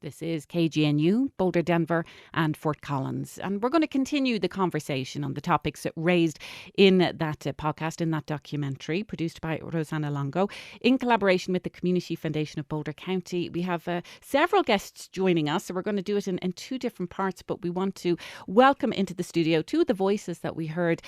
This is KGNU, Boulder, Denver and Fort Collins. And we're going to continue the conversation on the topics raised in that podcast, in that documentary produced by Rosanna Longo in collaboration with the Community Foundation of Boulder County. We have several guests joining us, so we're going to do it in two different parts, but we want to welcome into the studio two of the voices that we heard,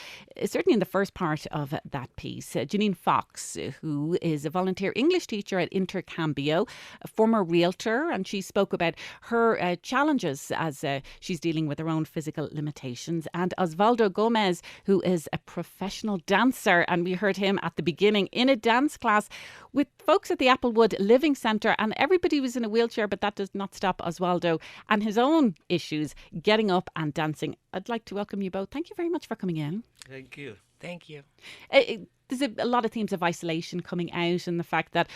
certainly in the first part of that piece. Jeannine Fox, who is a volunteer English teacher at Intercambio, a former realtor, and she spoke about her challenges as she's dealing with her own physical limitations. And Osvaldo Gomez, who is a professional dancer, and we heard him at the beginning in a dance class with folks at the Applewood Living Centre, and everybody was in a wheelchair, but that does not stop Osvaldo and his own issues getting up and dancing. I'd like to welcome you both. Thank you very much for coming in. Thank you. Thank you. There's a lot of themes of isolation coming out, and the fact that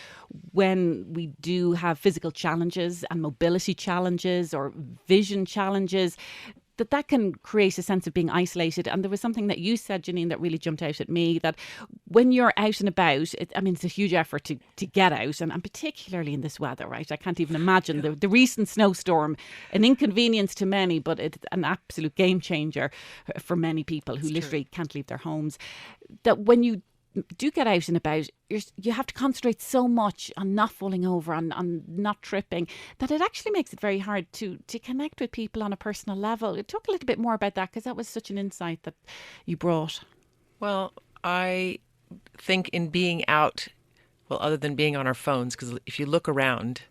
when we do have physical challenges and mobility challenges or vision challenges, that can create a sense of being isolated. And there was something that you said, Jeannine, that really jumped out at me, that when you're out and about, it's a huge effort to get out, and particularly in this weather, right? I can't even imagine the recent snowstorm, an inconvenience to many, but it's an absolute game changer for many people who literally can't leave their homes. That when you do get out and about, you have to concentrate so much on not falling over, on not tripping, that it actually makes it very hard to connect with people on a personal level. Talk a little bit more about that, because that was such an insight that you brought. Well, I think in being out, well, other than being on our phones, because if you look around,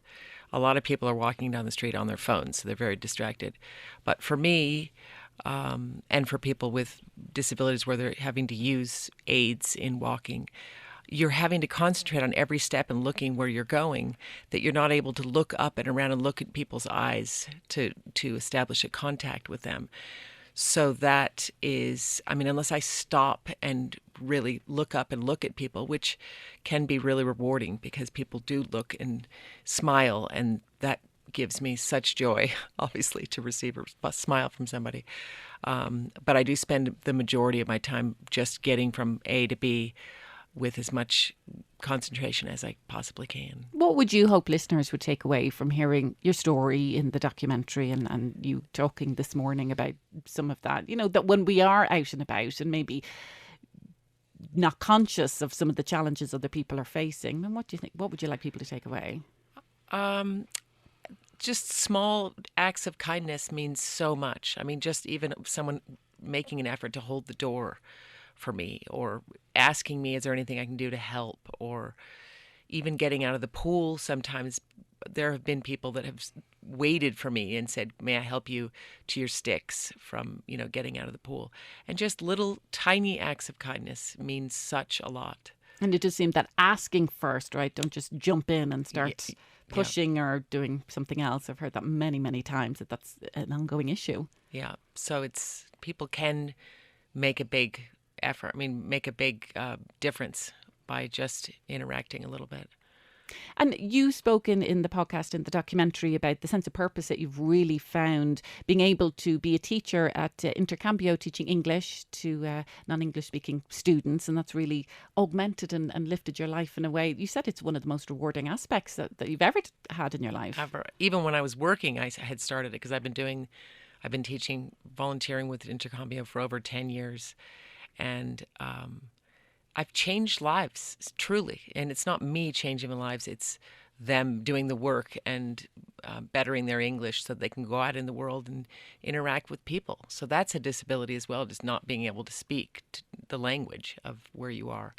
a lot of people are walking down the street on their phones, so they're very distracted. But for me, and for people with disabilities where they're having to use aids in walking, you're having to concentrate on every step and looking where you're going, that you're not able to look up and around and look at people's eyes to establish a contact with them. So that is, unless I stop and really look up and look at people, which can be really rewarding because people do look and smile, and that gives me such joy, obviously, to receive a smile from somebody. But I do spend the majority of my time just getting from A to B with as much concentration as I possibly can. What would you hope listeners would take away from hearing your story in the documentary and you talking this morning about some of that? That when we are out and about and maybe not conscious of some of the challenges other people are facing, then what do you think? What would you like people to take away? Just small acts of kindness means so much. Just even someone making an effort to hold the door for me, or asking me, is there anything I can do to help? Or even getting out of the pool. Sometimes there have been people that have waited for me and said, may I help you to your sticks from, getting out of the pool. And just little tiny acts of kindness means such a lot. And it does seem that asking first, right? Don't just jump in and start pushing or doing something else. I've heard that many, many times, that's an ongoing issue. Yeah. So people can make a big effort, make a big difference by just interacting a little bit. And you spoke in the podcast, in the documentary, about the sense of purpose that you've really found being able to be a teacher at Intercambio, teaching English to non-English speaking students, and that's really augmented and lifted your life in a way. You said it's one of the most rewarding aspects that you've ever had in your life. Ever. Even when I was working, I had started it because I've been teaching, volunteering with Intercambio for over 10 years, and I've changed lives, truly. And it's not me changing the lives, it's them doing the work and bettering their English so they can go out in the world and interact with people. So that's a disability as well, just not being able to speak the language of where you are.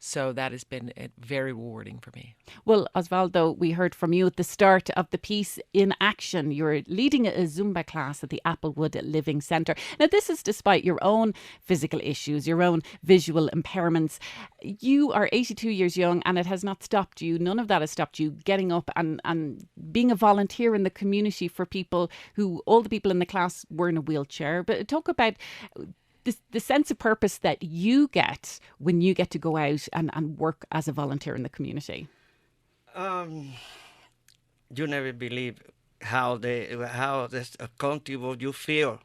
So that has been very rewarding for me. Well, Osvaldo, we heard from you at the start of the piece in action. You're leading a Zumba class at the Applewood Living Centre. Now, this is despite your own physical issues, your own visual impairments. You are 82 years young, and it has not stopped you. None of that has stopped you getting up and being a volunteer in the community for people who, all the people in the class were in a wheelchair. But talk about the sense of purpose that you get when you get to go out and work as a volunteer in the community. You never believe how comfortable you feel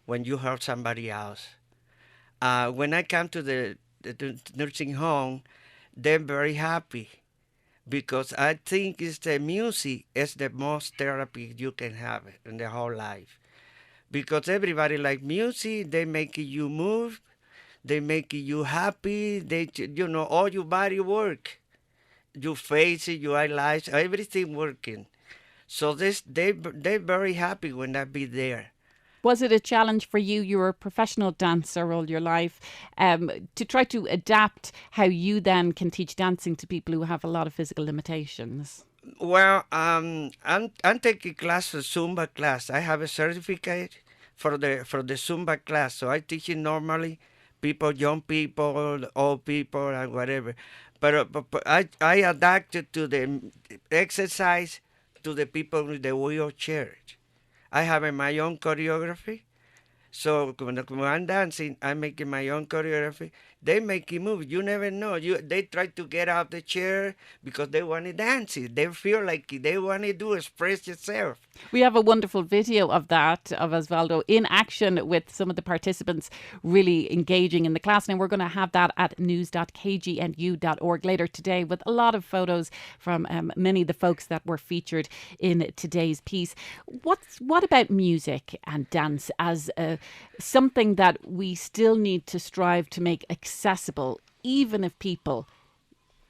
when you help somebody else. When I come to the nursing home, they're very happy because I think it's the music is the most therapy you can have in the whole life. Because everybody like music, they make you move, they make you happy, all your body work, your face, your eyelash, everything working. So they very happy when I be there. Was it a challenge for you? You were a professional dancer all your life, to try to adapt how you then can teach dancing to people who have a lot of physical limitations? Well, I'm taking classes, Zumba class. I have a certificate for the Zumba class, so I teach it normally, people, young people, old people, and whatever. But I adapted to the exercise to the people with the wheelchair. I have my own choreography. So when I'm dancing, I'm making my own choreography. They make you move. You never know. They try to get out the chair because they want to dance. They feel like they want to do express yourself. We have a wonderful video of that, of Osvaldo in action with some of the participants really engaging in the class. And we're going to have that at news.kgnu.org later today with a lot of photos from many of the folks that were featured in today's piece. What about music and dance as something that we still need to strive to make accessible, even if people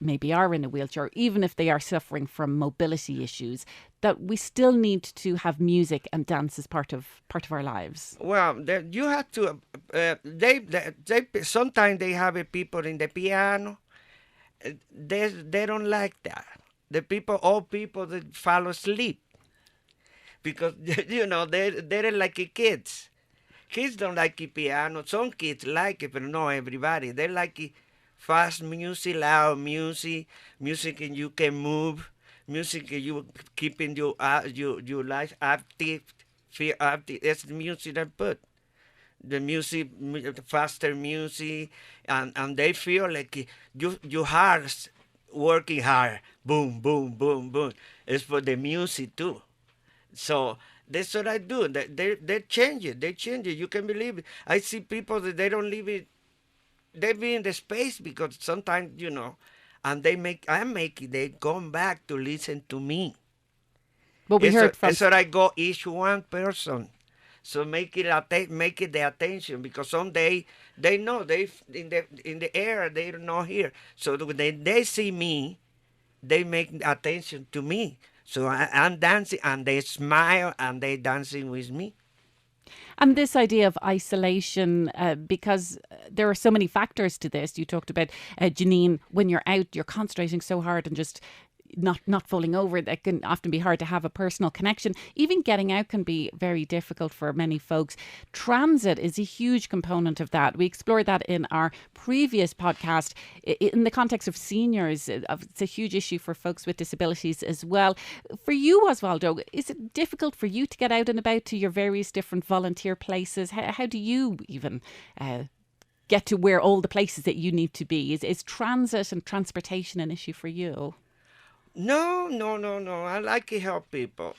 maybe are in a wheelchair, even if they are suffering from mobility issues, that we still need to have music and dance as part of our lives? Well, you have to. They sometimes they have people in the piano. They don't like that. All people that fall asleep because they're like kids. Kids don't like the piano. Some kids like it, but not everybody. They like fast music, loud music, music and you can move, music and you keeping your life active, feel active. That's the music I put. The music, faster music, and they feel like your heart's working hard. Boom, boom, boom, boom. It's for the music too. So that's what I do. They change it. They change it. You can believe it. I see people that they don't leave it. They be in the space because sometimes, and I make it. They come back to listen to me. But we heard from. That's what I go each one person. So make it the attention because someday they know they in the air they're not here. So when they see me, they make attention to me. So I'm dancing and they smile and they dancing with me. And this idea of isolation, because there are so many factors to this. You talked about, Jeannine, when you're out, you're concentrating so hard and just not falling over. That can often be hard to have a personal connection. Even getting out can be very difficult for many folks. Transit is a huge component of that. We explored that in our previous podcast in the context of seniors. It's a huge issue for folks with disabilities as well. For you, Osvaldo, is it difficult for you to get out and about to your various different volunteer places? How do you even get to where all the places that you need to be? Is transit and transportation an issue for you? No. I like to help people.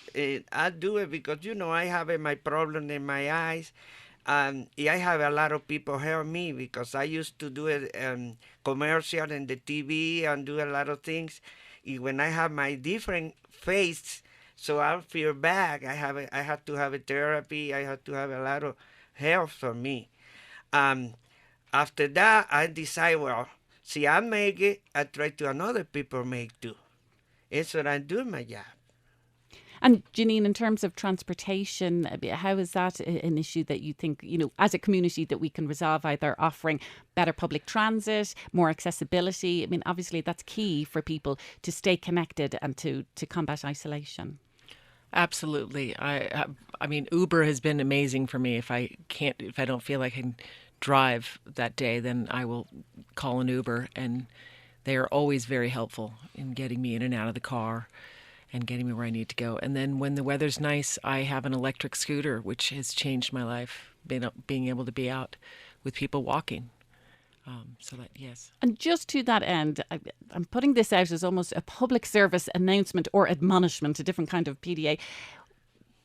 I do it because, I have my problem in my eyes. And I have a lot of people help me because I used to do it commercial in the TV and do a lot of things. When I have my different face, so I feel bad. I have to have a therapy. I have to have a lot of help for me. After that, I decide, I make it. I try to another people make too. It's what I do in my job. And Jeannine, in terms of transportation, how is that an issue that you think, as a community that we can resolve, either offering better public transit, more accessibility? I mean, obviously that's key for people to stay connected and to combat isolation. Absolutely. I mean, Uber has been amazing for me. If I don't feel like I can drive that day, then I will call an Uber, and they are always very helpful in getting me in and out of the car and getting me where I need to go. And then when the weather's nice, I have an electric scooter, which has changed my life, being able to be out with people walking. Yes. And just to that end, I'm putting this out as almost a public service announcement or admonishment, a different kind of PDA.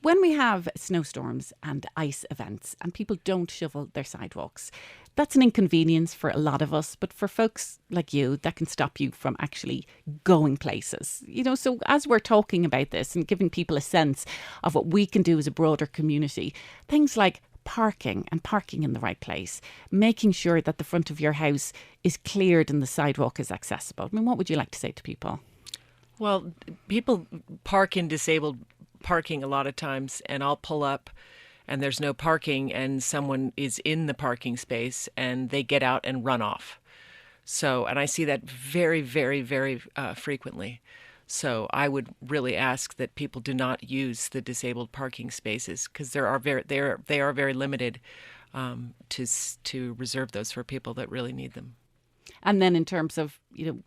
When we have snowstorms and ice events and people don't shovel their sidewalks, That's an inconvenience for a lot of us, but for folks like you, that can stop you from actually going places. So as we're talking about this and giving people a sense of what we can do as a broader community, things like parking and parking in the right place, making sure that the front of your house is cleared and the sidewalk is accessible. I mean, what would you like to say to people? Well, people park in disabled parking a lot of times, and I'll pull up and there's no parking and someone is in the parking space and they get out and run off. So, and I see that very, very, very frequently. So I would really ask that people do not use the disabled parking spaces, because they are very limited, to reserve those for people that really need them. And then in terms of,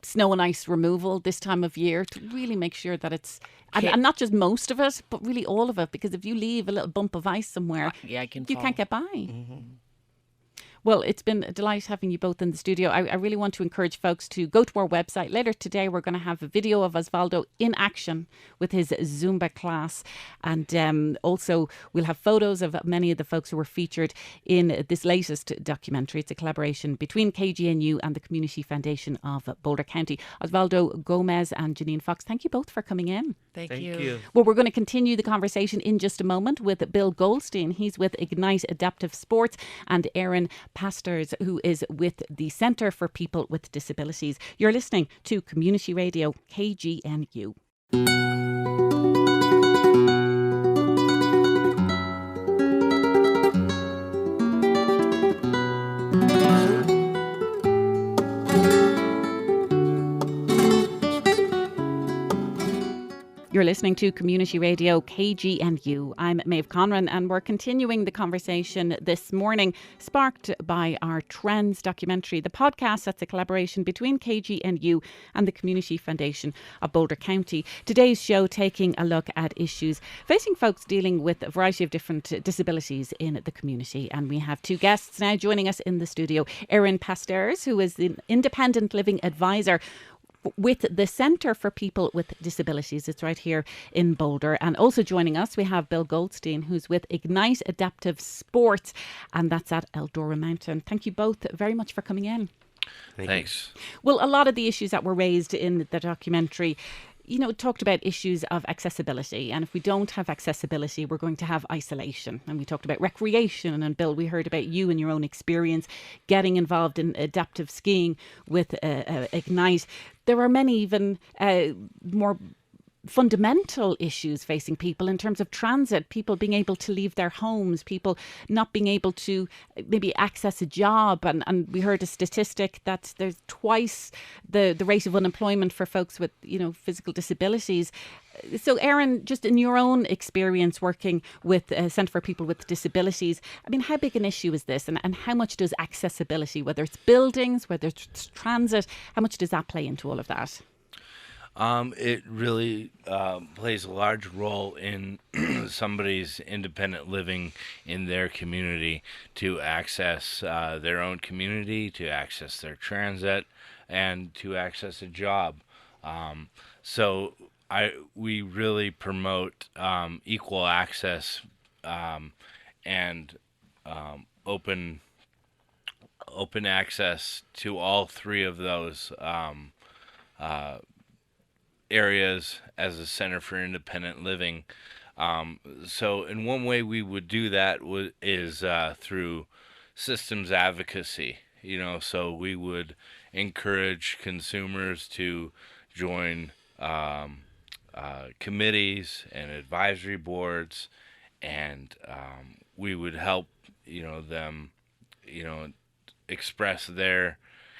snow and ice removal this time of year, to really make sure that it's, and not just most of it, but really all of it, because if you leave a little bump of ice somewhere, you can't get by. Mm-hmm. Well, it's been a delight having you both in the studio. I really want to encourage folks to go to our website. Later today, we're going to have a video of Osvaldo in action with his Zumba class. And also, we'll have photos of many of the folks who were featured in this latest documentary. It's a collaboration between KGNU and the Community Foundation of Boulder County. Osvaldo Gomez and Jeannine Fox, thank you both for coming in. Thank you. Well, we're going to continue the conversation in just a moment with Bill Goldstein. He's with Ignite Adaptive Sports, and Erin Pasterz, who is with the Centre for People with Disabilities. You're listening to Community Radio KGNU. You're listening to Community Radio KGNU. I'm Maeve Conran, and we're continuing the conversation this morning, sparked by our Trends documentary. The podcast, that's a collaboration between KGNU and the Community Foundation of Boulder County. Today's show taking a look at issues facing folks dealing with a variety of different disabilities in the community. And we have two guests now joining us in the studio. Erin Pasterz, who is the Independent Living Advisor with the Centre for People with Disabilities. It's right here in Boulder. And also joining us, we have Bill Goldstein, who's with Ignite Adaptive Sports, and that's at Eldora Mountain. Thank you both very much for coming in. Thanks. Well, a lot of the issues that were raised in the documentary, talked about issues of accessibility. And if we don't have accessibility, we're going to have isolation. And we talked about recreation. And Bill, we heard about you and your own experience getting involved in adaptive skiing with Ignite. There are many even more fundamental issues facing people in terms of transit, people being able to leave their homes, people not being able to maybe access a job. And we heard a statistic that there's twice the rate of unemployment for folks with, physical disabilities. So, Erin, just in your own experience working with Centre for People with Disabilities, I mean, how big an issue is this? And how much does accessibility, whether it's buildings, whether it's transit, how much does that play into all of that? It really plays a large role in somebody's independent living in their community, to access their own community, to access their transit, and to access a job. So we really promote equal access and open access to all three of those areas as a Center for Independent Living. So in one way we would do that is through systems advocacy. So we would encourage consumers to join committees and advisory boards, and we would help them express their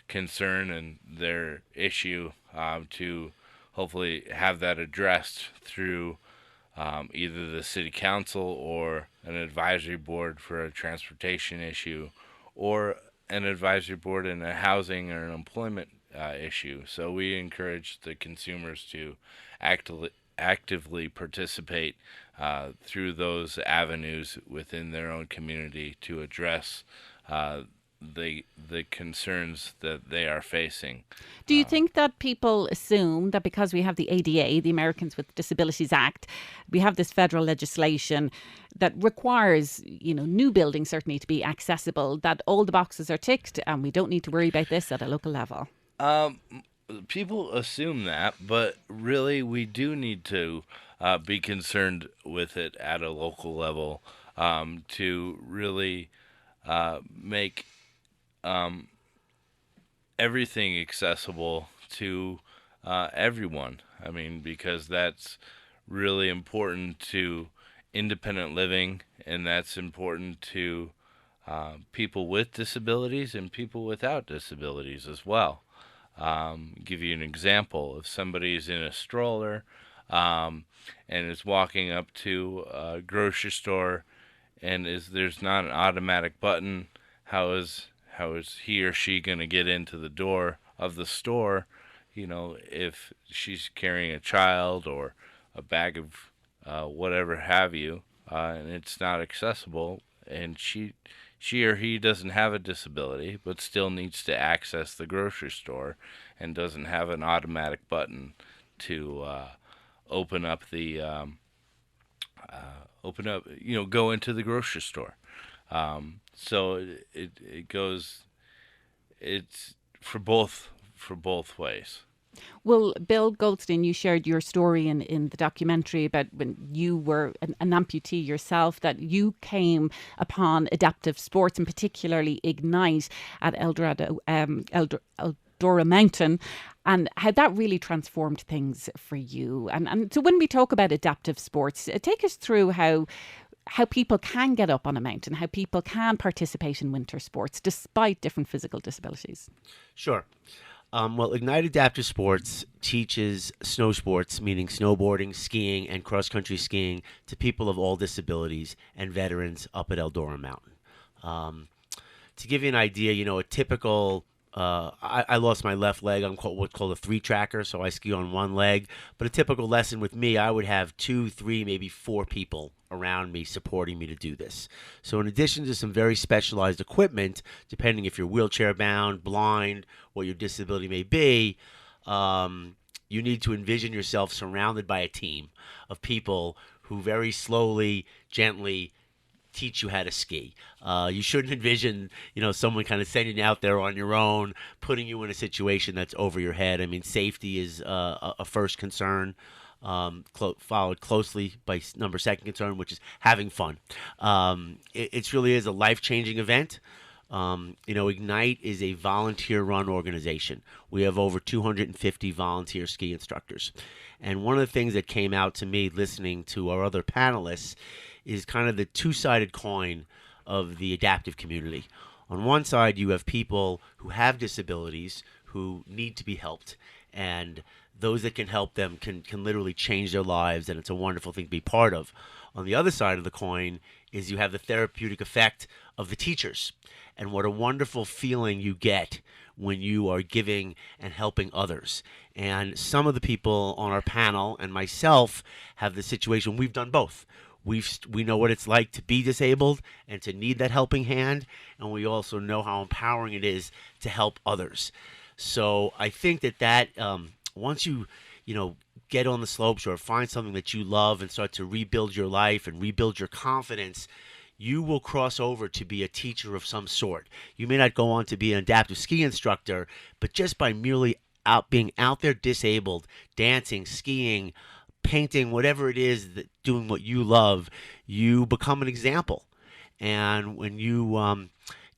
concern and their issue, to hopefully have that addressed through either the city council or an advisory board for a transportation issue, or an advisory board in a housing or an employment issue. So we encourage the consumers to actively participate through those avenues within their own community to address the concerns that they are facing. Do you think that people assume that because we have the ADA, the Americans with Disabilities Act, we have this federal legislation that requires, new buildings certainly to be accessible, that all the boxes are ticked and we don't need to worry about this at a local level? People assume that, but really we do need to be concerned with it at a local level to really make everything accessible to everyone. I mean, because that's really important to independent living, and that's important to people with disabilities and people without disabilities as well. Give you an example. If somebody's in a stroller and is walking up to a grocery store and there's not an automatic button, how is he or she going to get into the door of the store, if she's carrying a child or a bag of whatever have you, and it's not accessible, and she or he doesn't have a disability but still needs to access the grocery store and doesn't have an automatic button to open up, go into the grocery store. So it goes, it's for both ways. Well, Bill Goldstein, you shared your story in the documentary about when you were an amputee yourself, that you came upon adaptive sports, and particularly Ignite at Eldora Mountain, and how that really transformed things for you. And so when we talk about adaptive sports, take us through how people can get up on a mountain, how people can participate in winter sports despite different physical disabilities. Sure. Well, Ignite Adaptive Sports teaches snow sports, meaning snowboarding, skiing, and cross-country skiing, to people of all disabilities and veterans up at Eldora Mountain. To give you an idea, a typical... I lost my left leg on what's called a 3-tracker, so I ski on one leg. But a typical lesson with me, I would have 2, 3, maybe 4 people around me supporting me to do this. So in addition to some very specialized equipment, depending if you're wheelchair bound, blind, what your disability may be, you need to envision yourself surrounded by a team of people who very slowly, gently teach you how to ski. You shouldn't envision, someone kind of sending you out there on your own, putting you in a situation that's over your head. I mean, safety is a first concern, followed closely by second concern, which is having fun. It really is a life-changing event. Ignite is a volunteer-run organization. We have over 250 volunteer ski instructors. And one of the things that came out to me listening to our other panelists is kind of the two-sided coin of the adaptive community. On one side, you have people who have disabilities who need to be helped, and those that can help them can literally change their lives, and it's a wonderful thing to be part of. On the other side of the coin is you have the therapeutic effect of the teachers, and what a wonderful feeling you get when you are giving and helping others. And some of the people on our panel and myself have the situation, we've done both. We know what it's like to be disabled and to need that helping hand, and we also know how empowering it is to help others. So I think that once you get on the slopes or find something that you love and start to rebuild your life and rebuild your confidence, you will cross over to be a teacher of some sort. You may not go on to be an adaptive ski instructor, but just by merely being out there disabled, dancing, skiing, painting, whatever it is, doing what you love, you become an example. And when you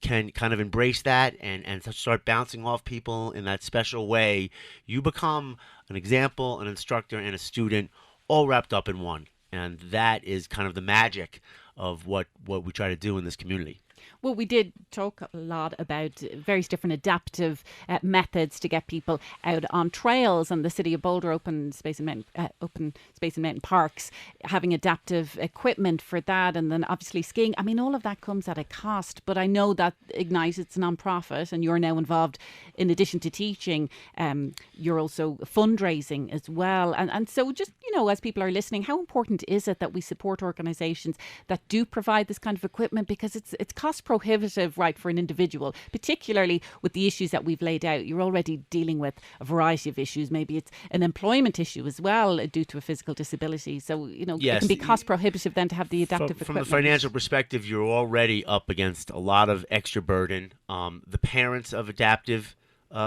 can kind of embrace that and start bouncing off people in that special way, you become an example, an instructor, and a student all wrapped up in one. And that is kind of the magic of what we try to do in this community. Well, we did talk a lot about various different adaptive methods to get people out on trails, and the City of Boulder Open Space and Mountain Parks having adaptive equipment for that, and then obviously skiing. I mean, all of that comes at a cost, but I know that Ignite, it's a non-profit, and you're now involved, in addition to teaching, you're also fundraising as well. And so just, as people are listening, how important is it that we support organisations that do provide this kind of equipment, because it's cost prohibitive, right, for an individual, particularly with the issues that we've laid out. You're already dealing with a variety of issues. Maybe it's an employment issue as well due to a physical disability. So, it Yes. can be cost prohibitive then to have the adaptive From the equipment. financial perspective, you're already up against a lot of extra burden. The parents of adaptive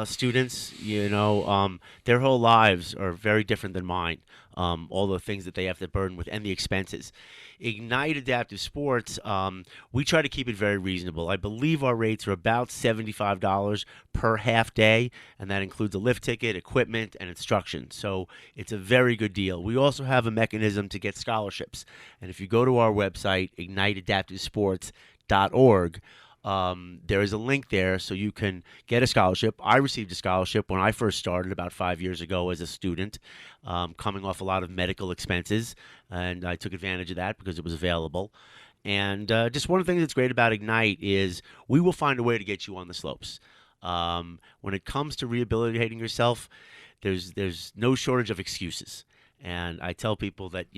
students, their whole lives are very different than mine. All the things that they have to burden with and the expenses. Ignite Adaptive Sports, we try to keep it very reasonable. I believe our rates are about $75 per half day, and that includes a lift ticket, equipment, and instruction. So it's a very good deal. We also have a mechanism to get scholarships. And if you go to our website, igniteadaptivesports.org, there is a link there so you can get a scholarship. I received a scholarship when I first started about 5 years ago as a student, coming off a lot of medical expenses, and I took advantage of that because it was available. And just one of the things that's great about Ignite is we will find a way to get you on the slopes. When it comes to rehabilitating yourself, there's no shortage of excuses. And I tell people that,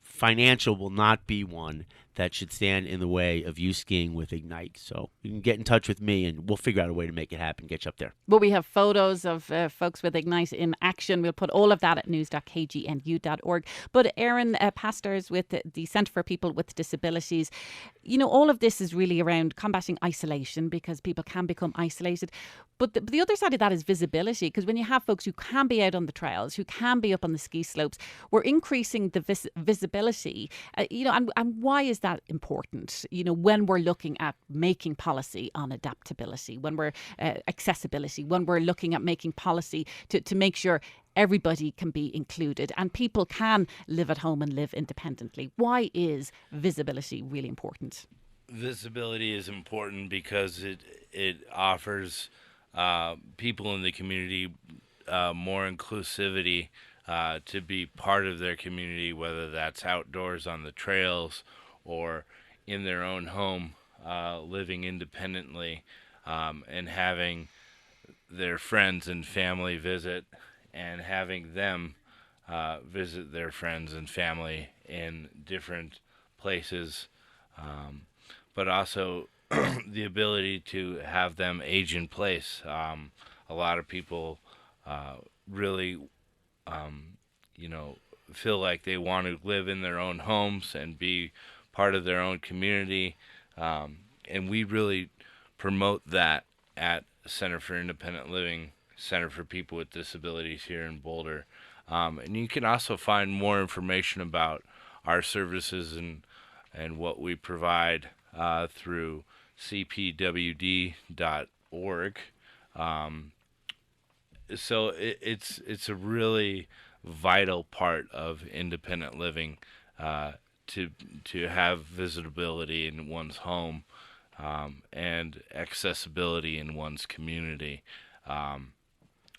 financial will not be one that should stand in the way of you skiing with Ignite. So you can get in touch with me and we'll figure out a way to make it happen, get you up there. Well, we have photos of folks with Ignite in action. We'll put all of that at news.kgnu.org. But Erin Pasterz with the Centre for People with Disabilities, all of this is really around combating isolation because people can become isolated. But the other side of that is visibility, because when you have folks who can be out on the trails, who can be up on the ski slopes, we're increasing the visibility. And why is that important? When we're looking at making policy on adaptability, when we're accessibility, when we're looking at making policy to make sure everybody can be included and people can live at home and live independently. Why is visibility really important? Visibility is important because it offers people in the community more inclusivity to be part of their community, whether that's outdoors on the trails or in their own home, living independently, and having their friends and family visit, and having them visit their friends and family in different places, but also the ability to have them age in place. A lot of people really, feel like they want to live in their own homes and be part of their own community, and we really promote that at Center for Independent Living, Center for People with Disabilities here in Boulder. And you can also find more information about our services and what we provide through cpwd.org. So it's a really vital part of independent living to have visibility in one's home and accessibility in one's community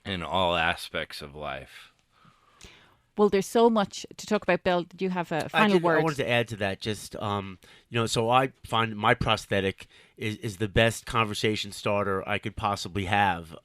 in all aspects of life. Well, there's so much to talk about, Bill. Did you have a final word? I wanted to add to that. Just, so I find my prosthetic is the best conversation starter I could possibly have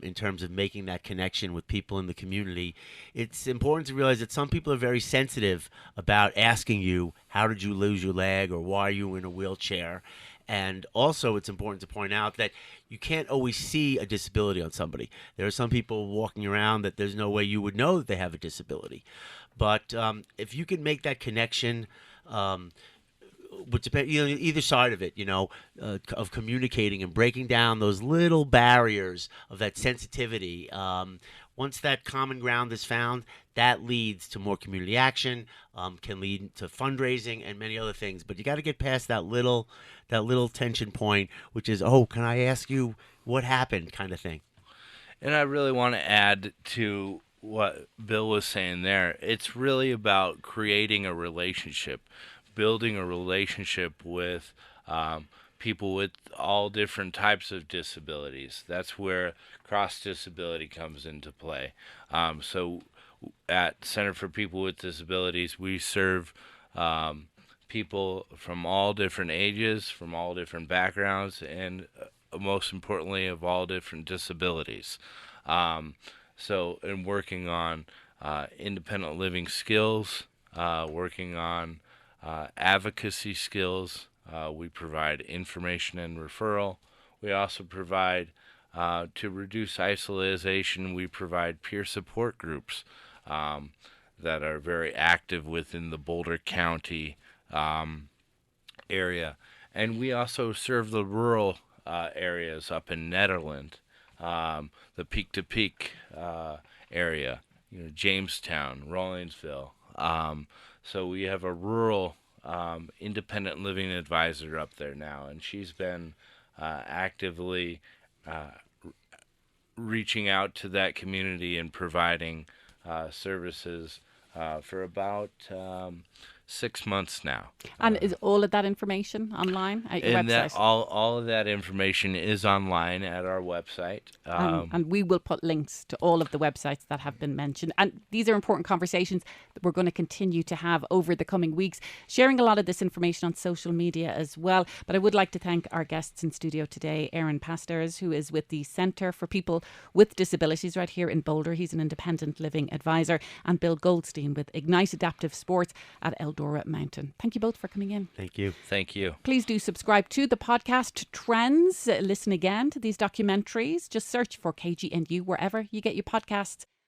in terms of making that connection with people in the community. It's important to realize that some people are very sensitive about asking you, how did you lose your leg, or why are you in a wheelchair? And also, it's important to point out that you can't always see a disability on somebody. There are some people walking around that there's no way you would know that they have a disability. But if you can make that connection, either side of it, of communicating and breaking down those little barriers of that sensitivity, once that common ground is found, that leads to more community action, can lead to fundraising and many other things. But you got to get past that little tension point, which is, oh, can I ask you what happened, kind of thing. And I really want to add to what Bill was saying there. It's really about creating a relationship, building a relationship with people with all different types of disabilities. That's where cross-disability comes into play. So at Center for People with Disabilities, we serve people from all different ages, from all different backgrounds, and most importantly, of all different disabilities. So in working on independent living skills, working on advocacy skills, We provide information and referral. We also provide, to reduce isolation, we provide peer support groups that are very active within the Boulder County area. And we also serve the rural areas up in Nederland, the peak-to-peak area, Jamestown, Rawlingsville. So we have a rural independent living advisor up there now, and she's been actively reaching out to that community and providing services for about 6 months now. And is all of that information online at your And website? all of that information is online at our website. And we will put links to all of the websites that have been mentioned. And these are important conversations that we're going to continue to have over the coming weeks, sharing a lot of this information on social media as well. But I would like to thank our guests in studio today, Aaron Pasterz, who is with the Centre for People with Disabilities right here in Boulder. He's an independent living advisor. And Bill Goldstein with Ignite Adaptive Sports at Eldora Mountain. Thank you both for coming in. Thank you. Thank you. Please do subscribe to the podcast Trends. Listen again to these documentaries. Just search for KGNU wherever you get your podcasts.